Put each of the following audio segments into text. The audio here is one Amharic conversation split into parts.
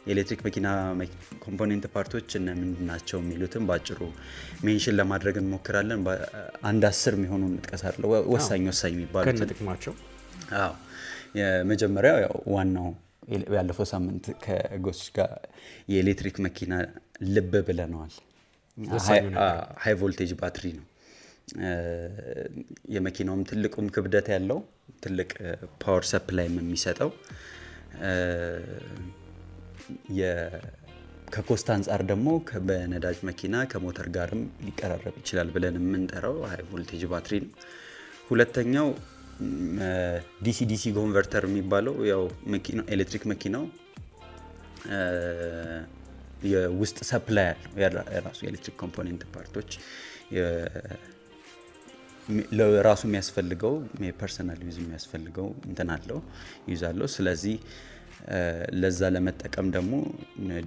የኤሌክትሪክ መኪና ኮምፖኔንት ፓርቶች እና ምንድን ናቸው የሚሉትን ባጭሩ ሜንሽን ለማድረግ እንሞክራለን። አንድ 10 የሚሆኑ እንጥቀሳለን ወሳኝ የሚባሉት ከነጥቅማቸው። አዎ የመጀመሪያው ያው ዋናው ያለፈው ሳምንት ከጎስ ጋር የኤሌክትሪክ መኪና ልብ ብለናል። ሃይ ቮልቴጅ ባትሪ ነው። የመኪናውም ትልቁም ክብደት ያለው ትልቅ ፓወር ሰፕላይ የሚሰጠው ከኮስት አንጻር ደግሞ በነዳጅ መኪና ከሞተር ጋርም ሊቀራረብ ይችላል ብለን የምንጠራው ሃይ ቮልቴጅ ባትሪ ነው። ሁለተኛው ዲሲ ዲሲ ኮንቨርተር የሚባለው ያው መኪናው ኤሌክትሪክ መኪናው የውስጥ ሰፕላይ ያለው የራሱ ኤሌክትሪክ ኮምፖኔንት ፓርቶች ለራሱ የሚያስፈልገው ፐርሰናል ዩዝ የሚያስፈልገው እንትን አለው ይዛለው። ስለዚህ ለዛ ለመጠቀም ደግሞ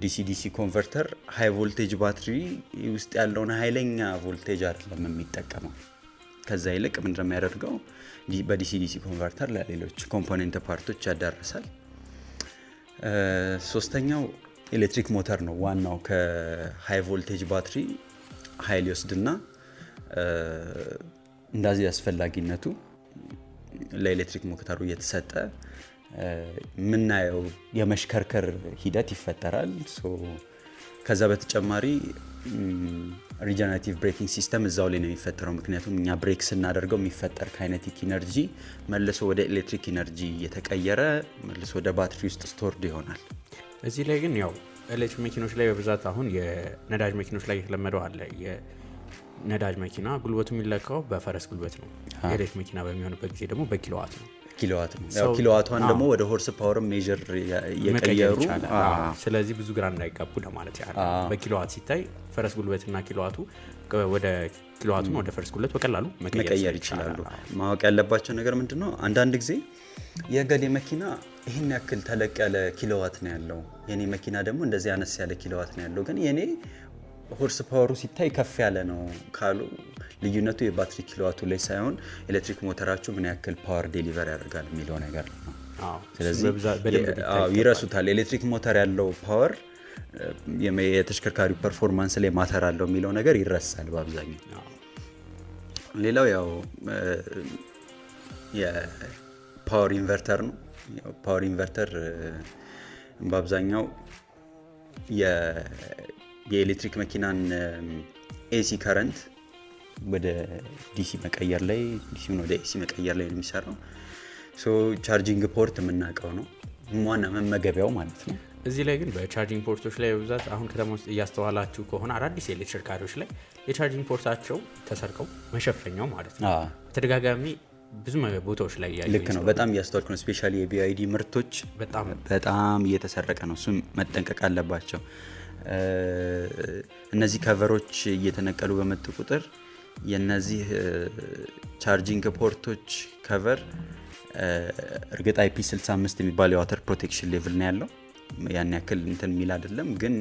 ዲሲ ዲሲ ኮንቨርተር ሃይ ቮልቴጅ ባትሪ ውስጥ ያለውን ኃይለኛ ቮልቴጅ አይደለም የሚጠቀመው። ከዛ ይልቅ ምንድነው የሚያደርገው በዲሲ ዲሲ ኮንቨርተር ለሌሎች ኮምፖኔንት ፓርቶች ያዳርሳል። ሶስተኛው ኤሌክትሪክ ሞተር ነው። ዋናው ከሃይ ቮልቴጅ ባትሪ ኃይል ይወስድና እንደዚህ አስፈላጊነቱ ለኤሌክትሪክ ሞተሩ እየተሰጠ ምናየው የመሽከርከር ሂደት ይፈጠራል። ከዛ በተጨማሪ ሪጀነሬቲቭ ብሬኪንግ ሲስተም እዛው ላይ ነው የሚፈጠረው። ምክንያቱም እኛ ብሬክ ስናደርገው የሚፈጠር ካይኔቲክ ኢነርጂ መልሶ ወደ ኤሌክትሪክ ኢነርጂ እየተቀየረ መልሶ ወደ ባትሪ ውስጥ ስቶርድ ይሆናል። እዚህ ላይ ግን ያው ኤሌክትሪክ መኪኖች ላይ በብዛት አሁን የነዳጅ መኪኖች ላይ የተለመደው አለ። የነዳጅ መኪና ጉልበቱ የሚለካው በፈረስ ጉልበት ነው። የኤሌክትሪክ መኪና በሚሆንበት ጊዜ ደግሞ በኪሎዋት ነው። ያው ኪሎዋቷን ደግሞ ወደ ሆርስ ፓወር ሜጀር የቀየሩ። ስለዚህ ብዙ ግራ እንዳይጋቡ ለማለት ያህል በኪሎዋት ሲታይ ፈረስ ጉልበትና ኪሎዋቱ ወደ ኪሎዋቱን ወደ ፈረስ ጉልበት በቀላሉ መቀየር ይችላሉ። ማወቅ ያለባቸው ነገር ምንድነው አንዳንድ ጊዜ የገሌ መኪና ይሄን ያክል ተለቅ ያለ ኪሎዋት ነው ያለው፣ የኔ መኪና ደግሞ እንደዚህ አነስ ያለ ኪሎዋት ነው ያለው፣ ግን የኔ ሆርስ ፓወሩ ሲታይ ከፍ ያለ ነው ካሉ ልዩነቱ የባትሪ ኪሎዋቱ ላይ ሳይሆን ኤሌክትሪክ ሞተራችሁ ምን ያክል ፓወር ዴሊቨር ያደርጋል የሚለው ነገር ነው። ስለዚህ ይረሱታል። ኤሌክትሪክ ሞተር ያለው ፓወር የተሽከርካሪው ፐርፎርማንስ ላይ ማተር አለው የሚለው ነገር ይረሳል በአብዛኛው። ሌላው ያው የፓወር ኢንቨርተር ነው። ፓወር ኢንቨርተር በአብዛኛው የኤሌክትሪክ መኪናን ኤሲ ከረንት ወደ ዲሲ መቀየር ላይ ዲሲውን ወደ ኤሲ መቀየር ላይ ነው የሚሰራው። ቻርጂንግ ፖርት የምናውቀው ነው ዋና መመገቢያው ማለት ነው። እዚህ ላይ ግን በቻርጂንግ ፖርቶች ላይ በብዛት አሁን ከተማ ውስጥ እያስተዋላችሁ ከሆነ አዳዲስ የኤሌክትሪክ ተሽከርካሪዎች ላይ የቻርጂንግ ፖርታቸው ተሰርቀው መሸፈኛው ማለት ነው በተደጋጋሚ ብዙ ቦታዎች ላይ ያየው ልክ ነው። በጣም እያስተዋልኩ ነው። ስፔሻሊ የቢአይዲ ምርቶች በጣም እየተሰረቀ ነው። እሱም መጠንቀቅ አለባቸው። እነዚህ ከቨሮች እየተነቀሉ በመጡ ቁጥር የነዚህ ቻርጂንግ ፖርቶች ከቨር እርግጥ IP65 የሚባለው የዋተር ፕሮቴክሽን ሌቭል ነው ያለው። ያን ያክል እንትን የሚል አይደለም፣ ግን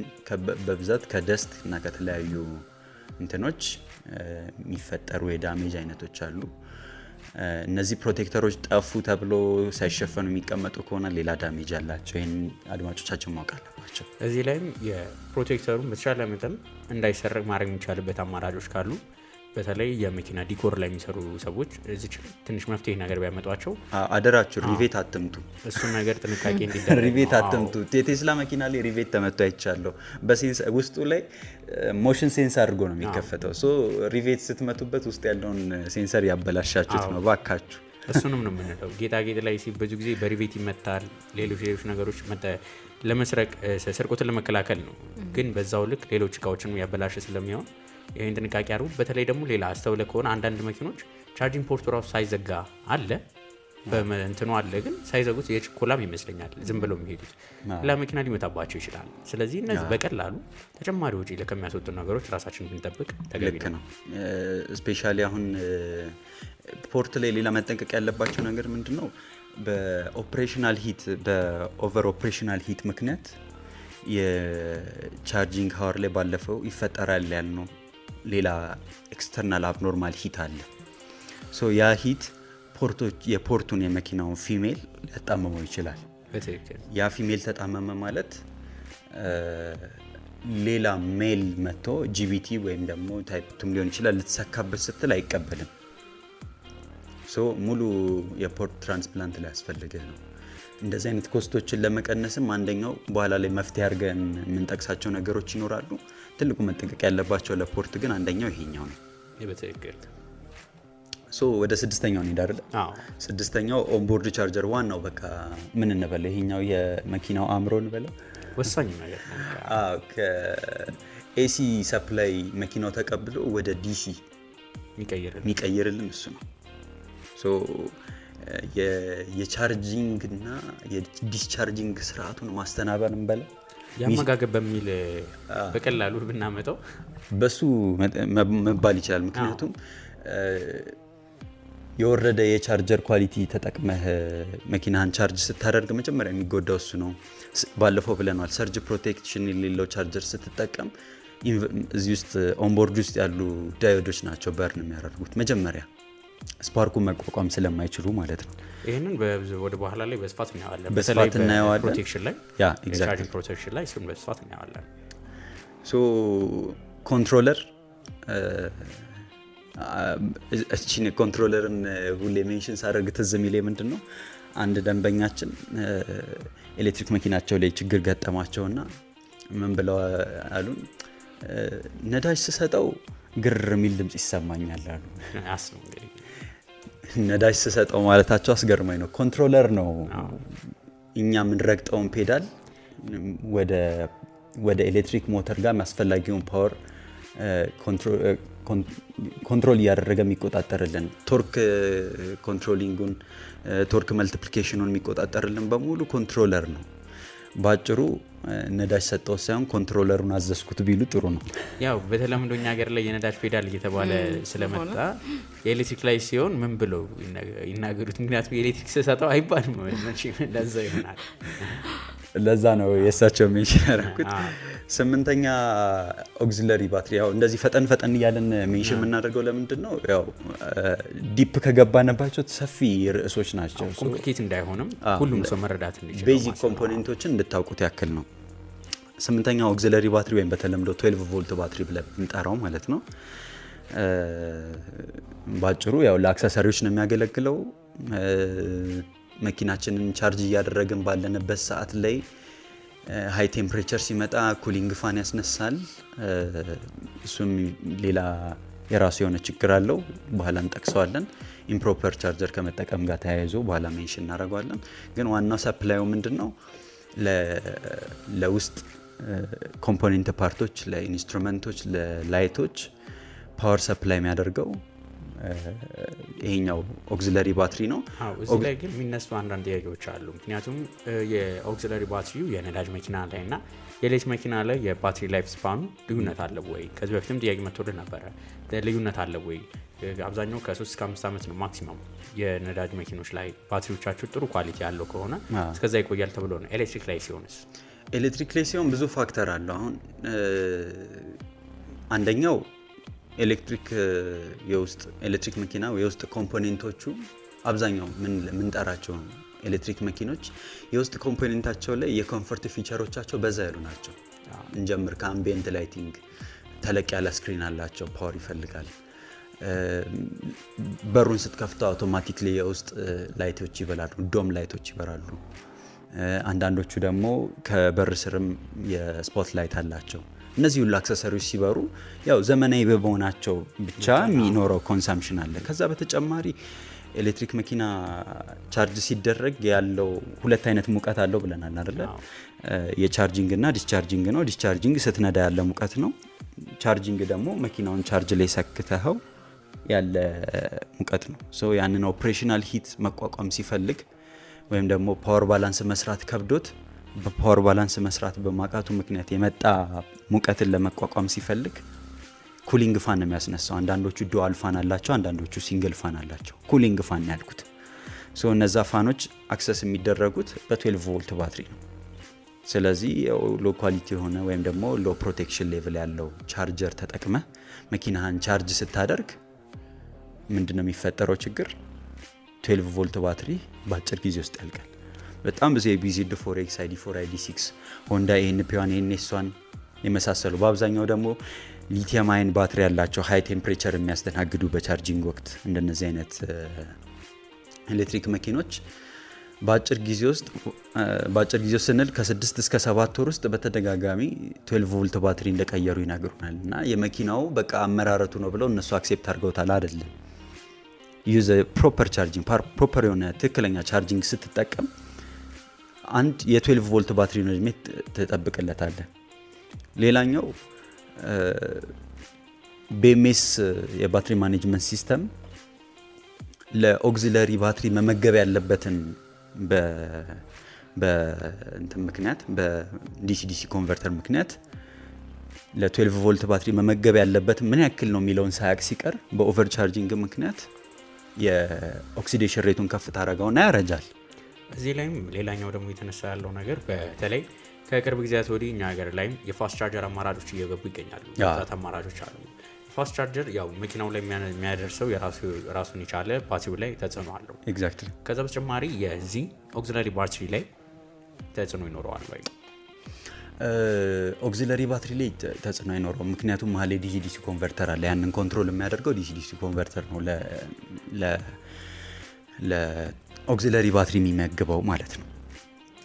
በብዛት ከደስት እና ከተለያዩ እንትኖች የሚፈጠሩ የዳሜጅ አይነቶች አሉ። እነዚህ ፕሮቴክተሮች ጠፉ ተብሎ ሳይሸፈኑ የሚቀመጡ ከሆነ ሌላ ዳሜጅ አላቸው። ይህን አድማጮቻችን ማወቅ አለባቸው። እዚህ ላይም የፕሮቴክተሩን በተሻለ መጠን እንዳይሰረቅ ማድረግ የሚቻልበት አማራጮች ካሉ በተለይ የመኪና ዲኮር ላይ የሚሰሩ ሰዎች እዚህ ትንሽ መፍትሄ ነገር ቢያመጧቸው አደራችሁ። ሪቬት አትምቱ። እሱን ነገር ጥንቃቄ እንዲደረግ ሪቬት አትምቱ። የቴስላ መኪና ላይ ሪቬት ተመቶ አይቻለሁ። ውስጡ ላይ ሞሽን ሴንሰር አድርጎ ነው የሚከፈተው። ሪቬት ስትመቱበት ውስጥ ያለውን ሴንሰር ያበላሻችሁት ነው ባካችሁ። እሱንም ነው የምንለው። ጌጣጌጥ ላይ ብዙ ጊዜ በሪቬት ይመታል። ሌሎች ነገሮች ለመስረቅ ስርቆትን ለመከላከል ነው፣ ግን በዛው ልክ ሌሎች እቃዎችን ያበላሽ ስለሚሆን ይሄን ጥንቃቄ አድርጉ። በተለይ ደግሞ ሌላ አስተውለ ከሆነ አንዳንድ መኪኖች ቻርጂንግ ፖርቱ ራሱ ሳይዘጋ አለ በእንትኑ አለ፣ ግን ሳይዘጉት የችኮላም ይመስለኛል ዝም ብለው የሚሄዱት ሌላ መኪና ሊመታባቸው ይችላል። ስለዚህ እነዚህ በቀላሉ ተጨማሪ ወጪ ከሚያስወጡ ነገሮች ራሳችንን ብንጠብቅ ተገቢ ነው። ስፔሻሊ አሁን ፖርት ላይ ሌላ መጠንቀቅ ያለባቸው ነገር ምንድነው? በኦፕሬሽናል ሂት በኦቨር ኦፕሬሽናል ሂት ምክንያት የቻርጂንግ ሃወር ላይ ባለፈው ይፈጠራል ያልነው ሌላ ኤክስተርናል አብኖርማል ሂት አለ። ያ ሂት የፖርቱን የመኪናውን ፊሜል ሊያጣመመው ይችላል። ያ ፊሜል ተጣመመ ማለት ሌላ ሜል መጥቶ ጂቢቲ ወይም ደግሞ ታይፕ 2 ሊሆን ይችላል ልትሰካበት ስትል አይቀበልም። ሶ ሙሉ የፖርት ትራንስፕላንት ላይ ያስፈልግህ ነው። እንደዚህ አይነት ኮስቶችን ለመቀነስም አንደኛው በኋላ ላይ መፍትሄ አድርገን የምንጠቅሳቸው ነገሮች ይኖራሉ። ትልቁ መጠንቀቅ ያለባቸው ለፖርት ግን አንደኛው ይሄኛው ነው። በትክክል ሶ ወደ ስድስተኛው እንሄድ አይደል? ስድስተኛው ኦንቦርድ ቻርጀር ዋናው በቃ ምን እንበለው ይሄኛው የመኪናው አእምሮ እንበለው ወሳኝ ነገር ነው። ከኤሲ ሰፕላይ መኪናው ተቀብሎ ወደ ዲሲ የሚቀይርልን እሱ ነው። ሶ የቻርጂንግ እና የዲስቻርጂንግ ስርዓቱን ማስተናበር እንበለው ያመጋገብ በሚል በቀላሉ ብናመጣው በሱ መባል ይችላል። ምክንያቱም የወረደ የቻርጀር ኳሊቲ ተጠቅመህ መኪናህን ቻርጅ ስታደርግ መጀመሪያ የሚጎዳው እሱ ነው። ባለፈው ብለናል፣ ሰርጅ ፕሮቴክሽን የሌለው ቻርጀር ስትጠቀም እዚህ ውስጥ ኦንቦርድ ውስጥ ያሉ ዳዮዶች ናቸው በርን የሚያደርጉት መጀመሪያ ስፓርኩ መቋቋም ስለማይችሉ ማለት ነው። ይህንን ወደ በኋላ ላይ በስፋት እናየዋለን። በስፋት እናየዋለን። ፕሮቴክሽን ላይ ኤግዛክትሊ ፕሮቴክሽን ላይ እሱን በስፋት እናየዋለን። ሶ ኮንትሮለር እቺን ኮንትሮለርን ሁሌ ሜንሽን ሳደርግ ትዝ የሚለኝ ምንድን ነው አንድ ደንበኛችን ኤሌክትሪክ መኪናቸው ላይ ችግር ገጠማቸውና ምን ብለው አሉን፣ ነዳጅ ስሰጠው ግር የሚል ድምጽ ይሰማኛል አሉ። ነዳጅ ስሰጠው ማለታቸው አስገርማኝ ነው። ኮንትሮለር ነው እኛ የምንረግጠውን ፔዳል ወደ ኤሌክትሪክ ሞተር ጋር የሚያስፈላጊውን ፓወር ኮንትሮል እያደረገ የሚቆጣጠርልን ቶርክ ኮንትሮሊንጉን ቶርክ መልቲፕሊኬሽኑን የሚቆጣጠርልን በሙሉ ኮንትሮለር ነው። ባጭሩ ነዳጅ ሰጠው ሳይሆን ኮንትሮለሩን አዘዝኩት ቢሉ ጥሩ ነው። ያው በተለምዶ እኛ ሀገር ላይ የነዳጅ ፔዳል እየተባለ ስለመጣ የኤሌክትሪክ ላይ ሲሆን ምን ብለው ይናገሩት? ምክንያቱም የኤሌክትሪክ ስሰጠው አይባልም። ለዛ ይሆናል። ለዛ ነው የእሳቸው ሜንሽን ያደረኩት። ስምንተኛ ኦግዚለሪ ባትሪ። ያው እንደዚህ ፈጠን እያለን ሜንሽን የምናደርገው ለምንድን ነው? ያው ዲፕ ከገባንባቸው ሰፊ ርዕሶች ናቸው። ኮምፕሊኬት እንዳይሆንም ሁሉም ሰው መረዳት እንዲችል ቤዚክ ኮምፖኔንቶችን እንድታውቁት ያክል ነው። ስምንተኛ ኦግዚለሪ ባትሪ ወይም በተለምዶ 12 ቮልት ባትሪ ብለን እንጠራው ማለት ነው። ባጭሩ ያው ለአክሰሰሪዎች ነው የሚያገለግለው። መኪናችንን ቻርጅ እያደረግን ባለንበት ሰዓት ላይ ሃይ ቴምፕሬቸር ሲመጣ ኩሊንግ ፋን ያስነሳል። እሱም ሌላ የራሱ የሆነ ችግር አለው፣ በኋላ እንጠቅሰዋለን። ኢምፕሮፐር ቻርጀር ከመጠቀም ጋር ተያይዞ በኋላ ሜንሽን እናደርገዋለን። ግን ዋናው ሰፕላዩ ምንድን ነው? ለውስጥ ኮምፖኔንት ፓርቶች፣ ለኢንስትሩመንቶች፣ ለላይቶች ፓወር ሰፕላይ የሚያደርገው ይሄኛው ኦግዚለሪ ባትሪ ነው። እዚህ ላይ ግን የሚነሱ አንዳንድ ጥያቄዎች አሉ። ምክንያቱም የኦግዚለሪ ባትሪው የነዳጅ መኪና ላይ እና የኤሌክትሪክ መኪና ላይ የባትሪ ላይፍ ስፓኑ ልዩነት አለ ወይ? ከዚህ በፊትም ጥያቄ መጥቶልን ነበረ። ልዩነት አለ ወይ? አብዛኛው ከ3 እስከ 5 ዓመት ነው ማክሲማም። የነዳጅ መኪኖች ላይ ባትሪዎቻቸው ጥሩ ኳሊቲ ያለው ከሆነ እስከዛ ይቆያል ተብሎ ነው። ኤሌክትሪክ ላይ ሲሆንስ? ኤሌክትሪክ ላይ ሲሆን ብዙ ፋክተር አለው። አሁን አንደኛው ኤሌክትሪክ መኪና የውስጥ ኮምፖኔንቶቹ አብዛኛው ምንጠራቸው ኤሌክትሪክ መኪኖች የውስጥ ኮምፖኔንታቸው ላይ የኮምፎርት ፊቸሮቻቸው በዛ ያሉ ናቸው። እንጀምር ከአምቢየንት ላይቲንግ፣ ተለቅ ያለ ስክሪን አላቸው፣ ፓወር ይፈልጋል። በሩን ስትከፍተው አውቶማቲክሊ የውስጥ ላይቶች ይበራሉ፣ ዶም ላይቶች ይበራሉ። አንዳንዶቹ ደግሞ ከበር ስርም የስፖት ላይት አላቸው። እነዚህ ሁሉ አክሰሰሪዎች ሲበሩ ያው ዘመናዊ በመሆናቸው ብቻ የሚኖረው ኮንሳምፕሽን አለ። ከዛ በተጨማሪ ኤሌክትሪክ መኪና ቻርጅ ሲደረግ ያለው ሁለት አይነት ሙቀት አለው ብለናል አይደለ? የቻርጂንግ እና ዲስቻርጂንግ ነው። ዲስቻርጂንግ ስትነዳ ያለ ሙቀት ነው። ቻርጂንግ ደግሞ መኪናውን ቻርጅ ላይ ሰክተኸው ያለ ሙቀት ነው። ሶ ያንን ኦፕሬሽናል ሂት መቋቋም ሲፈልግ ወይም ደግሞ ፓወር ባላንስ መስራት ከብዶት በፓወር ባላንስ መስራት በማቃቱ ምክንያት የመጣ ሙቀትን ለመቋቋም ሲፈልግ ኩሊንግ ፋን ነው የሚያስነሳው። አንዳንዶቹ ዱዋል ፋን አላቸው፣ አንዳንዶቹ ሲንግል ፋን አላቸው። ኩሊንግ ፋን ያልኩት ሶ እነዛ ፋኖች አክሰስ የሚደረጉት በ12 ቮልት ባትሪ ነው። ስለዚህ ሎ ኳሊቲ የሆነ ወይም ደግሞ ሎ ፕሮቴክሽን ሌቭል ያለው ቻርጀር ተጠቅመ መኪናህን ቻርጅ ስታደርግ ምንድነው የሚፈጠረው ችግር? 12 ቮልት ባትሪ በአጭር ጊዜ ውስጥ ያልቃል። በጣም ብዙ የBZ4 X ID4 ID6 ሆንዳ NP1 NS1 የመሳሰሉ በአብዛኛው ደግሞ ሊቲየም አየን ባትሪ ያላቸው ሃይ ቴምፕሬቸር የሚያስተናግዱ በቻርጂንግ ወቅት እንደነዚህ አይነት ኤሌክትሪክ መኪኖች በአጭር ጊዜ ውስጥ ስንል ከ6 እስከ 7 ወር ውስጥ በተደጋጋሚ 12 ቮልት ባትሪ እንደቀየሩ ይነግሩናል። እና የመኪናው በቃ አመራረቱ ነው ብለው እነሱ አክሴፕት አድርገውታል። አይደለም ዩዝ ፕሮፐር ቻርጂንግ ፕሮፐር የሆነ ትክክለኛ ቻርጂንግ ስትጠቀም አንድ የ12 ቮልት ባትሪ ነው እድሜ ተጠብቅለታለህ። ሌላኛው BMS የባትሪ ማኔጅመንት ሲስተም ለኦክሲለሪ ባትሪ መመገብ ያለበትን በእንትን ምክንያት በዲሲ ኮንቨርተር ምክንያት ለ12 ቮልት ባትሪ መመገብ ያለበት ምን ያክል ነው የሚለውን ሳያቅ ሲቀር በኦቨር ቻርጂንግ ምክንያት የኦክሲዴሽን ሬቱን ከፍ ታደርገውና ያረጃል። እዚህ ላይም ሌላኛው ደግሞ የተነሳ ያለው ነገር በተለይ ከቅርብ ጊዜያት ወዲህ እኛ ሀገር ላይም የፋስት ቻርጀር አማራጮች እየገቡ ይገኛሉ። በርካታ አማራጮች አሉ። ፋስት ቻርጀር ያው መኪናው ላይ የሚያደርሰው የራሱን የቻለ ባትሪው ላይ ተጽዕኖ አለው። ኤግዛክትሊ። ከዛ በተጨማሪ የዚህ ኦክሲለሪ ባትሪ ላይ ተጽዕኖ ይኖረዋል ወይ? ኦክሲለሪ ባትሪ ላይ ተጽዕኖ አይኖረውም። ምክንያቱም መሀል ዲሲ ኮንቨርተር አለ። ያንን ኮንትሮል የሚያደርገው ዲሲ ኮንቨርተር ነው ለኦክሲለሪ ባትሪ የሚመግበው ማለት ነው።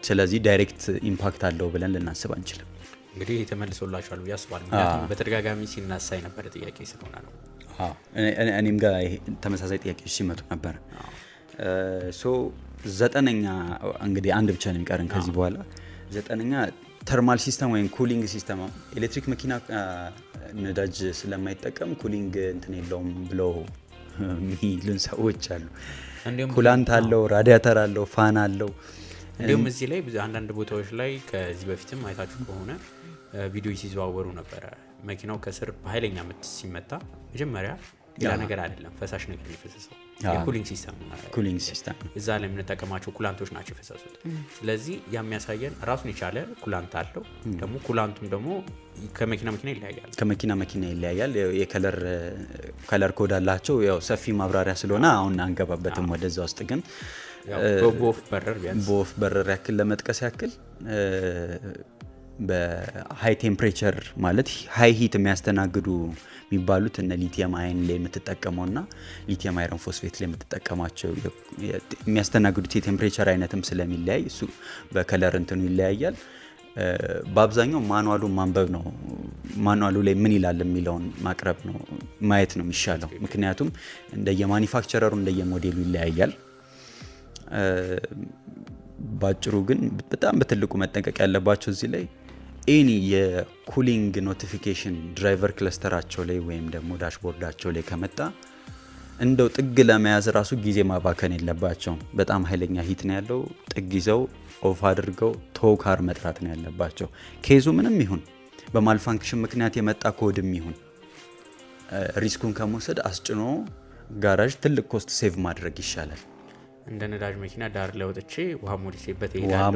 ስለዚህ ዳይሬክት ኢምፓክት አለው ብለን ልናስብ አንችልም። እንግዲህ ተመልሶላችኋል ብዬ አስባለሁ። ምክንያቱም በተደጋጋሚ ሲነሳ የነበረ ጥያቄ ስለሆነ ነው። እኔም ጋር ተመሳሳይ ጥያቄዎች ሲመጡ ነበር። ዘጠነኛ እንግዲህ አንድ ብቻ ነው የሚቀርን ከዚህ በኋላ። ዘጠነኛ ተርማል ሲስተም ወይም ኩሊንግ ሲስተም። ኤሌክትሪክ መኪና ነዳጅ ስለማይጠቀም ኩሊንግ እንትን የለውም ብለው የሚሉን ሰዎች አሉ። ኩላንት አለው፣ ራዲያተር አለው፣ ፋን አለው። እንዲሁም እዚህ ላይ አንዳንድ ቦታዎች ላይ ከዚህ በፊትም አይታችሁ ከሆነ ቪዲዮ ሲዘዋወሩ ነበረ። መኪናው ከስር በኃይለኛ ምት ሲመታ መጀመሪያ ሌላ ነገር አይደለም ፈሳሽ ነገር የሚፈሰሰው የኩሊንግ ሲስተም እዛ ላይ የምንጠቀማቸው ኩላንቶች ናቸው የፈሰሱት። ስለዚህ የሚያሳየን ራሱን የቻለ ኩላንት አለው። ደግሞ ኩላንቱም ደግሞ ከመኪና መኪና ይለያያል። የከለር ኮድ አላቸው። ያው ሰፊ ማብራሪያ ስለሆነ አሁን አንገባበትም ወደዛ ውስጥ። ግን በወፍ በረር ያክል ለመጥቀስ ያክል በሃይ ቴምፕሬቸር ማለት ሃይ ሂት የሚያስተናግዱ የሚባሉት እነ ሊቲየም አየን ላይ የምትጠቀመውና ሊቲየም አይረን ፎስፌት ላይ የምትጠቀማቸው የሚያስተናግዱት የቴምፕሬቸር አይነትም ስለሚለያይ እሱ በከለር እንትኑ ይለያያል። በአብዛኛው ማኑዋሉን ማንበብ ነው። ማኑዋሉ ላይ ምን ይላል የሚለውን ማቅረብ ነው ማየት ነው የሚሻለው። ምክንያቱም እንደየማኒፋክቸረሩ እንደየሞዴሉ ይለያያል። ባጭሩ ግን በጣም በትልቁ መጠንቀቅ ያለባቸው እዚህ ላይ ኤኒ የኩሊንግ ኖቲፊኬሽን ድራይቨር ክለስተራቸው ላይ ወይም ደግሞ ዳሽቦርዳቸው ላይ ከመጣ እንደው ጥግ ለመያዝ ራሱ ጊዜ ማባከን የለባቸውም። በጣም ኃይለኛ ሂት ነው ያለው። ጥግ ይዘው ኦፍ አድርገው ቶካር መጥራት ነው ያለባቸው። ኬዙ ምንም ይሁን በማልፋንክሽን ምክንያት የመጣ ኮድም ይሁን ሪስኩን ከመውሰድ አስጭኖ ጋራዥ ትልቅ ኮስት ሴቭ ማድረግ ይሻላል። እንደ ነዳጅ መኪና ዳር ላይ ወጥቼ ውሃ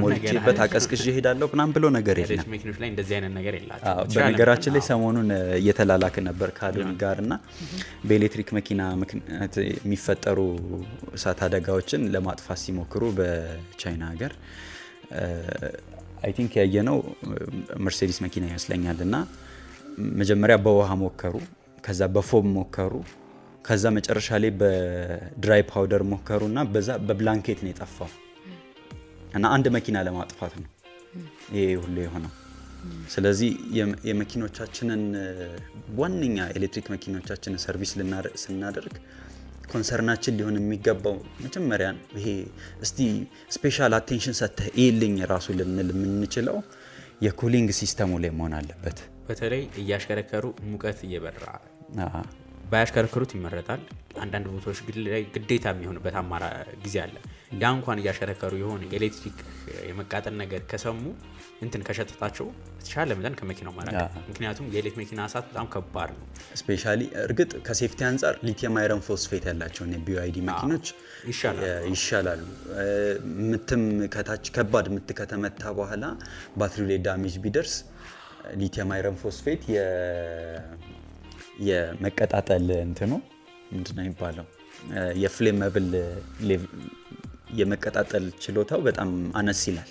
ሞልቼበት አቀዝቅዤ እሄዳለሁ ምናምን ብሎ ነገር የለም። መኪኖች ላይ እንደዚህ አይነት ነገር የላቸውም። በነገራችን ላይ ሰሞኑን እየተላላክ ነበር ከአዶኒ ጋር እና በኤሌክትሪክ መኪና ምክንያት የሚፈጠሩ እሳት አደጋዎችን ለማጥፋት ሲሞክሩ በቻይና ሀገር አይ ቲንክ ያየነው መርሴዲስ መኪና ይመስለኛል። እና መጀመሪያ በውሃ ሞከሩ፣ ከዛ በፎም ሞከሩ፣ ከዛ መጨረሻ ላይ በድራይ ፓውደር ሞከሩና በዛ በብላንኬት ነው የጠፋው። እና አንድ መኪና ለማጥፋት ነው ይሄ ሁሉ የሆነው። ስለዚህ የመኪኖቻችንን ዋነኛ ኤሌክትሪክ መኪኖቻችንን ሰርቪስ ስናደርግ ኮንሰርናችን ሊሆን የሚገባው መጀመሪያ ይሄ እስቲ ስፔሻል አቴንሽን ሰጥተህ ይልኝ ራሱ ልንል የምንችለው የኩሊንግ ሲስተሙ ላይ መሆን አለበት። በተለይ እያሽከረከሩ ሙቀት እየበራ ባያሽከረክሩት ይመረጣል። አንዳንድ ቦታዎች ግዴታ የሚሆንበት አማራ ጊዜ አለ። ያ እንኳን እያሽከረከሩ የሆነ ኤሌክትሪክ የመቃጠል ነገር ከሰሙ እንትን ከሸተታቸው ተሻለ መጠን ከመኪናው ማራቅ። ምክንያቱም የኤሌክትሪክ መኪና እሳት በጣም ከባድ ነው። ስፔሻሊ እርግጥ ከሴፍቲ አንጻር ሊቲየም አይረን ፎስፌት ያላቸው BYD መኪኖች ይሻላሉ። ምትም ከታች ከባድ ምት ከተመታ በኋላ ባትሪው ላይ ዳሜጅ ቢደርስ ሊቲየም አይረን ፎስፌት የመቀጣጠል እንትኑ ምንድነው የሚባለው የፍሌመብል የመቀጣጠል ችሎታው በጣም አነስ ይላል።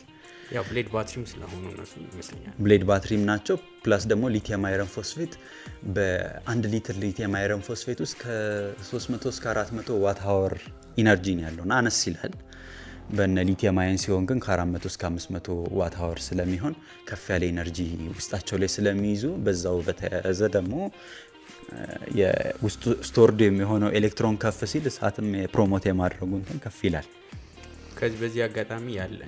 ያው ብሌድ ባትሪም ስለሆኑ እነሱ ይመስለኛል ብሌድ ባትሪም ናቸው። ፕላስ ደግሞ ሊቲየም አይረን ፎስፌት በ1 ሊትር ሊቲየም አይረን ፎስፌት ውስጥ ከ300 እስከ 400 ዋት አወር ኢነርጂ ነው ያለውና አነስ ይላል። በነ ሊቲየም አየን ሲሆን ግን ከ400 እስከ 500 ዋት አወር ስለሚሆን ከፍ ያለ ኢነርጂ ውስጣቸው ላይ ስለሚይዙ በዛው በተያያዘ ደግሞ የውስጡ ስቶርድ የሚሆነው ኤሌክትሮን ከፍ ሲል እሳትም ፕሮሞት የማድረጉ እንትን ከፍ ይላል። ከዚህ በዚህ አጋጣሚ ያለ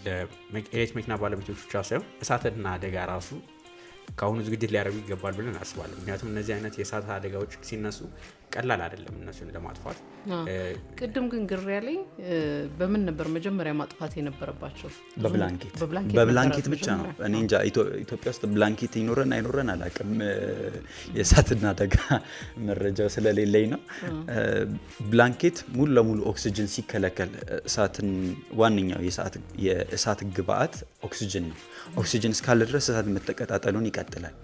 ለኤሌክትሪክ መኪና ባለቤቶች ብቻ ሳይሆን እሳትና አደጋ ራሱ ከአሁኑ ዝግጅት ሊያደርጉ ይገባል ብለን አስባለን። ምክንያቱም እነዚህ አይነት የእሳት አደጋዎች ሲነሱ ቀላል አይደለም እነሱን ለማጥፋት። ቅድም ግን ግር ያለኝ በምን ነበር መጀመሪያ ማጥፋት የነበረባቸው? በብላንኬት ብቻ ነው። እኔ እንጃ ኢትዮጵያ ውስጥ ብላንኬት ይኖረን አይኖረን አላውቅም። የእሳትና አደጋ መረጃው ስለሌለኝ ነው። ብላንኬት ሙሉ ለሙሉ ኦክሲጅን ሲከለከል እሳትን ዋነኛው የእሳት ግብአት ኦክሲጅን ነው። ኦክሲጅን እስካለ ድረስ እሳት መተቀጣጠሉን ይቀጥላል።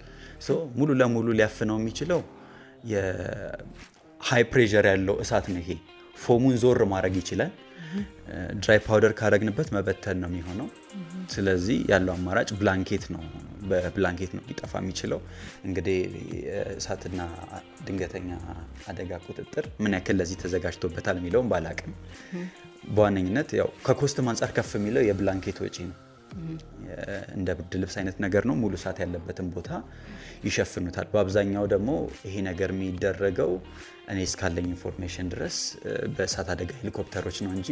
ሙሉ ለሙሉ ሊያፍነው የሚችለው የሃይ ፕሬሸር ያለው እሳት ነው። ይሄ ፎሙን ዞር ማድረግ ይችላል። ድራይ ፓውደር ካረግንበት መበተን ነው የሚሆነው። ስለዚህ ያለው አማራጭ ብላንኬት ነው። በብላንኬት ነው ሊጠፋ የሚችለው። እንግዲህ እሳትና ድንገተኛ አደጋ ቁጥጥር ምን ያክል ለዚህ ተዘጋጅቶበታል የሚለውን ባላቅም በዋነኝነት ያው ከኮስትም አንጻር ከፍ የሚለው የብላንኬት ወጪ ነው። እንደ ብርድ ልብስ አይነት ነገር ነው። ሙሉ እሳት ያለበትን ቦታ ይሸፍኑታል። በአብዛኛው ደግሞ ይሄ ነገር የሚደረገው እኔ እስካለኝ ኢንፎርሜሽን ድረስ በእሳት አደጋ ሄሊኮፕተሮች ነው እንጂ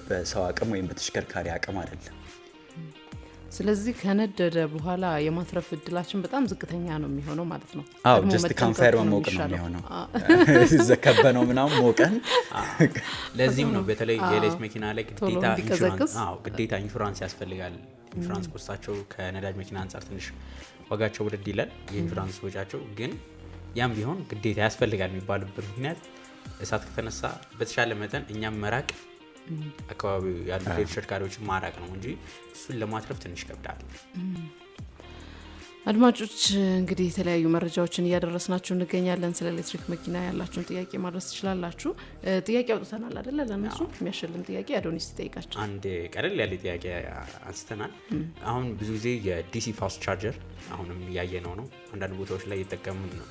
በሰው አቅም ወይም በተሽከርካሪ አቅም አይደለም። ስለዚህ ከነደደ በኋላ የማትረፍ እድላችን በጣም ዝቅተኛ ነው የሚሆነው ማለት ነው። አዎ ጀስት ካምፋየር መሞቅ ነው የሚሆነው። ዘከበነው ምናምን ሞቀን። ለዚህም ነው በተለይ የኤሌክትሪክ መኪና ላይ ግዴታ ኢንሹራንስ ያስፈልጋል። ኢንሹራንስ ኮስታቸው ከነዳጅ መኪና አንጻር ትንሽ ዋጋቸው ውድድ ይላል የኢንሹራንስ ወጫቸው። ግን ያም ቢሆን ግዴታ ያስፈልጋል የሚባሉበት ምክንያት እሳት ከተነሳ በተሻለ መጠን እኛም መራቅ አካባቢ ያሉ ተሽከርካሪዎችን ማራቅ ነው እንጂ እሱን ለማትረፍ ትንሽ ይከብዳል። አድማጮች እንግዲህ የተለያዩ መረጃዎችን እያደረስናችሁ እንገኛለን። ስለ ኤሌክትሪክ መኪና ያላችሁን ጥያቄ ማድረስ ትችላላችሁ። ጥያቄ አውጥተናል አይደለ? ለነሱ የሚያሸልም ጥያቄ አዶኒስ ይጠይቃቸው። አንድ ቀለል ያለ ጥያቄ አንስተናል። አሁን ብዙ ጊዜ የዲሲ ፋስት ቻርጀር አሁንም እያየነው ነው። አንዳንድ ቦታዎች ላይ እየተጠቀሙት ነው።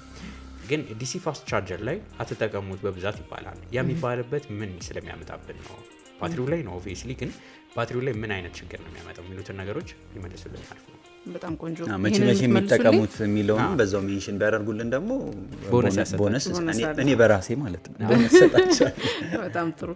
ግን ዲሲ ፋስት ቻርጀር ላይ አትጠቀሙት በብዛት ይባላል። ያ የሚባልበት ምን ስለሚያመጣብን ነው? ባትሪው ላይ ነው ኦብቪየስሊ። ግን ባትሪው ላይ ምን አይነት ችግር ነው የሚያመጣው የሚሉትን ነገሮች ይመልሱልን አልፎ ነው። በጣም ቆንጆ። መቼ የሚጠቀሙት የሚለውን በዛው ሜንሽን ቢያደርጉልን ደግሞ ቦነስ እኔ በራሴ ማለት ነው ቦነስ ሰጣቸዋለሁ። በጣም ጥሩ።